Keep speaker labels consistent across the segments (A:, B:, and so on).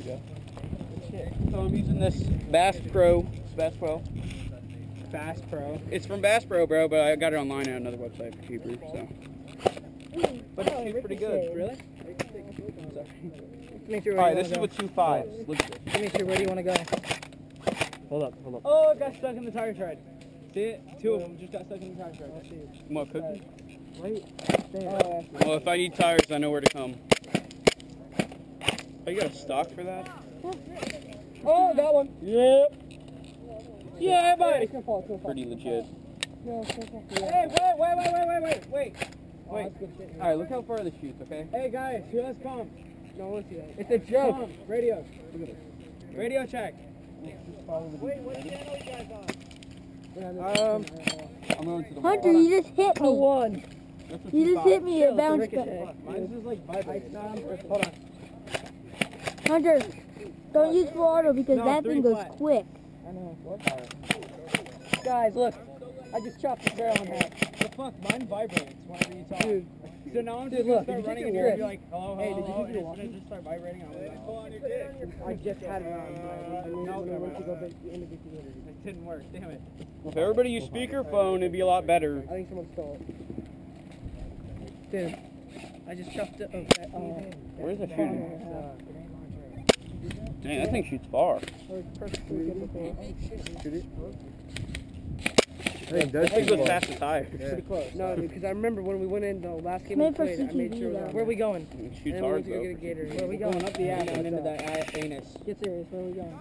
A: go. So I'm using this Bass Pro. Bass Pro.
B: Bass Pro.
A: It's from Bass Pro, bro, but I got it online on another website for cheaper, so. But it's pretty good.
B: Really?
A: Alright, this is with 2 5s. Look at this.
B: Demetri, where do you want to go? Hold up.
A: Oh, it got stuck in the tire tread. See it? 2 of them just got stuck in the tire tread. What, cookie?
B: Wait.
A: Well, if I need tires, I know where to come. Oh, you got a stock for that?
B: Oh, got one.
A: Yep.
B: Yeah, buddy.
A: Pretty legit.
B: Hey, wait.
A: Alright, look how far this shoots, okay?
B: Hey, guys, here, let's come. No, let's see that. It's a joke. Come, radio. Look at this. Radio check. Wait, what channel you guys on?
A: I'm going to the
C: Hunter, you just hit me.
B: One.
C: You just hit me. It bounced back.
B: Mine's just like vibrating. Hold on.
C: Hunter, don't use full auto because that thing goes quick.
B: I know. What? Guys, look. I just chopped the barrel in half. The fuck? Mine vibrates whenever you talk. Dude. So now I'm just going to start running and you're like, hello,
A: Oh,
B: hey, did you do it? Just start vibrating on it. I just had it on. No, it didn't work. Damn it.
A: Well, if everybody used speakerphone, it'd be a lot better.
B: I think someone stole it. Dude, I just chopped it.
A: Where's the shooting? Dang, that thing shoots far.
B: Shoot it.
A: That thing goes past the tire.
B: Pretty close. No, because I remember when we went in the last game we played, I made sure that. Where are we going?
A: It shoots hard, though.
B: Where are we going? Up the ass and into the anus. Get serious. Where are we going?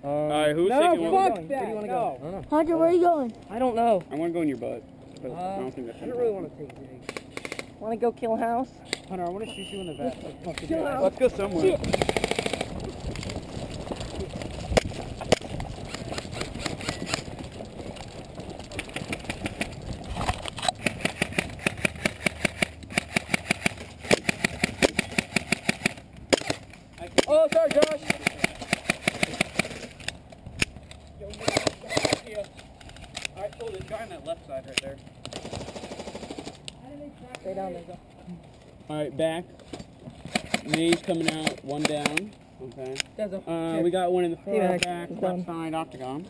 A: Alright, who's taking
B: fuck
A: one?
B: that. Where do you want to go?
C: Hunter, where are you going?
B: I don't know.
A: I want to go in your butt. But I don't think that's
B: I don't really want to take it. Want to go kill house? Hunter, I want to shoot you in the back. Kill house.
A: Let's go somewhere.
B: Oh, sorry, Josh.
A: Alright, so there's a guy on that left side right there.
B: Stay down there,
A: Alright, back. Knees coming out, one down. Okay. We got one in the front, back, left side, octagon.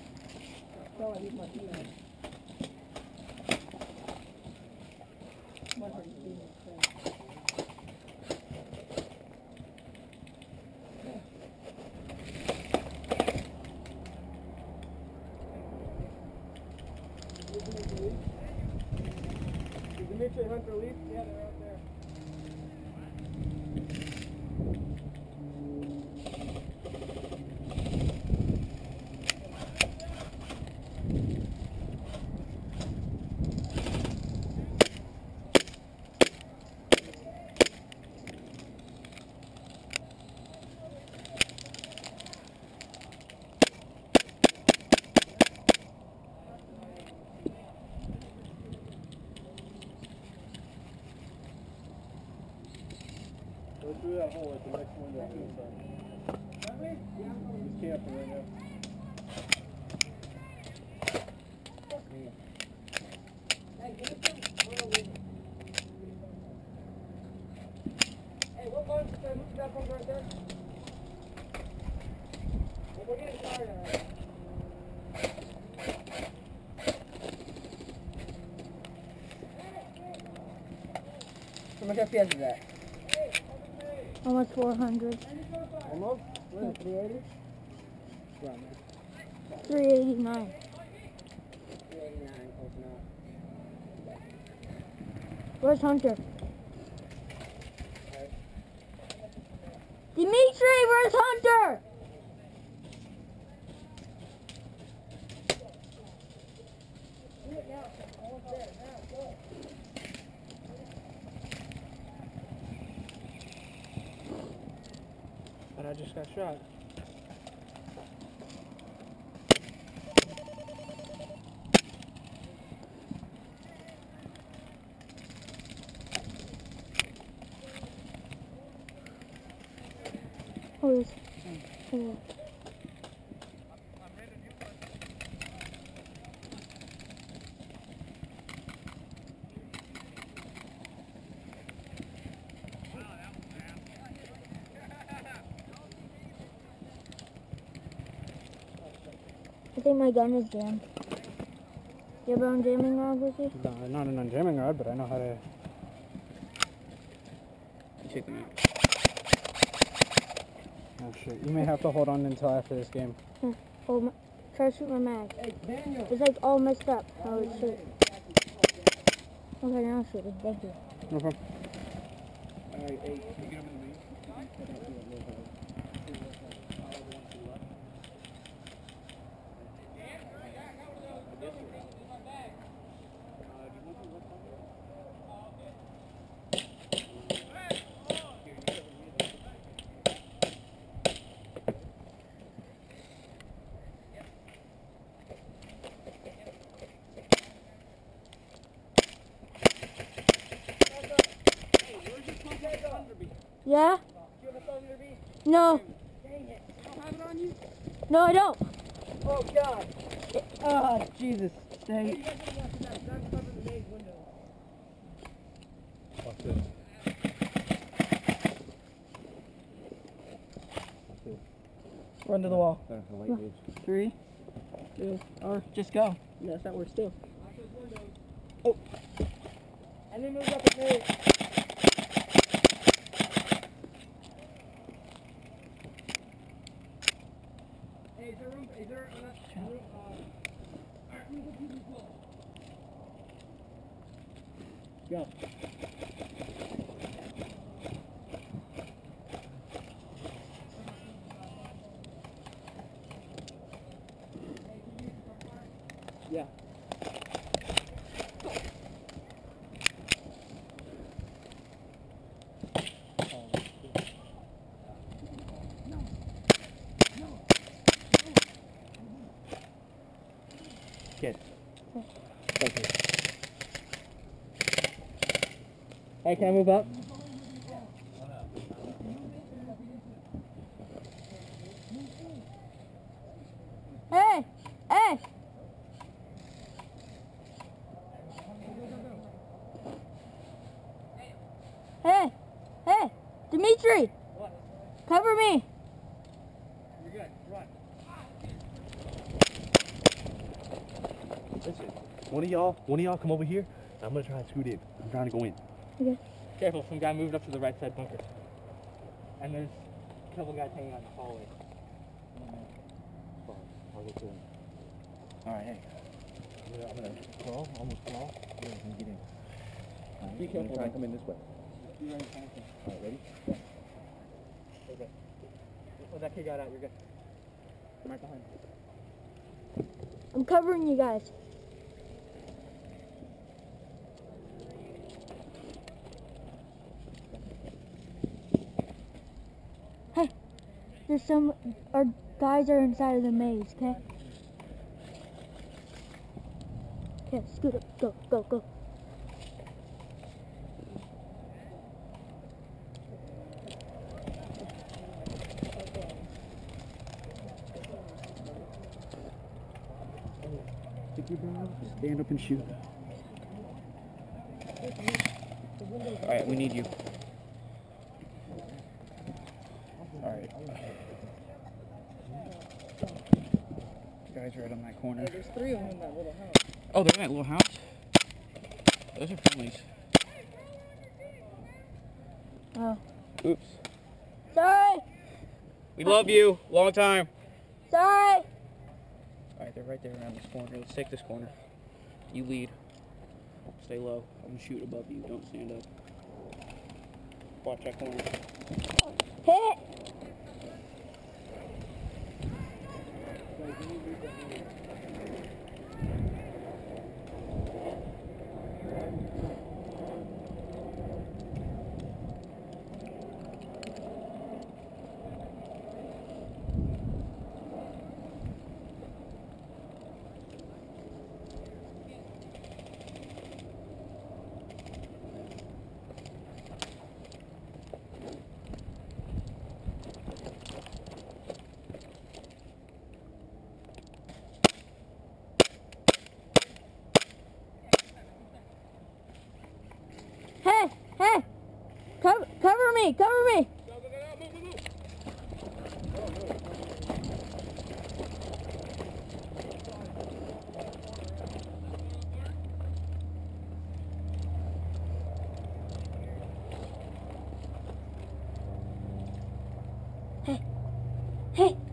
B: Demetri, Hunter, leave? Yeah, they're out there.
D: Go through that hole at the next window on the side. He's camping right now.
B: Hey, what bunch is that one right there? We're getting tired already. How much FPS is that?
C: Almost 400.
B: Almost? What, 380?
C: 389.
B: 389, close enough.
C: Where's Hunter? Demetri, where's Hunter?
B: But I just got shot.
C: Oh, yes. Oh. think my gun is jammed. You have your own jamming rod with you?
A: No, not an unjamming rod, but I know how to... Check them out. Oh shit, you may have to hold on until after this game.
C: Oh, try to shoot my mag.
B: Hey, Daniel.
C: It's like all messed up how it's shooting. Okay, now it's shooting. Thank you.
A: No problem.
D: Alright, hey, can you get him in the main?
C: Yeah?
B: Do you have a thunder beat?
C: No.
B: Dang it. You don't have it on you?
C: No, I don't.
B: Oh, God. Oh, Jesus. Stay. You guys are watching that. Gun cover the main window.
D: Watch this.
B: Run to the wall.
D: That's the light gauge.
B: 3, 2, or just go. No, it's not worth still. Oh. And then move up and move. Hey, is there room? Is there enough room? Alright, we go keep this wall. Go. Yeah.
A: Kid.
B: Thank you. Hey, can I move up?
C: Hey! Hey! Hey! Hey! Dimitri!
B: What?
C: Cover me!
B: You're good. Run.
D: Listen, one of y'all come over here. I'm gonna try and scoot in. I'm trying to go in.
C: Okay.
B: Careful, some guy moved up to the right side bunker. And there's a couple guys hanging out in the hallway.
D: I'll go to him. Alright, hey. I'm gonna crawl, almost crawl. Yeah, I'm gonna get in. Alright,
B: Be careful,
D: try and
B: man.
D: come in this way. Alright, ready?
B: Okay. Oh, that kid got out. You're good. I'm right behind you.
C: I'm covering you guys. Hey, there's our guys are inside of the maze, okay? Okay, scoot up, go, go, go.
A: Stick your gun out. Stand up and shoot. Alright, we need you. Alright. Guys right on that corner.
B: There's 3 of them in that little house.
A: Oh, they're in that little house? Those are friendlies.
C: Oh.
A: Oops.
C: Sorry!
A: We love you. Long time.
C: Sorry!
A: Alright, they're right there around this corner. Let's take this corner. You lead. Stay low. I'm gonna shoot above you. Don't stand up. Watch that corner.
C: Hit! Hey.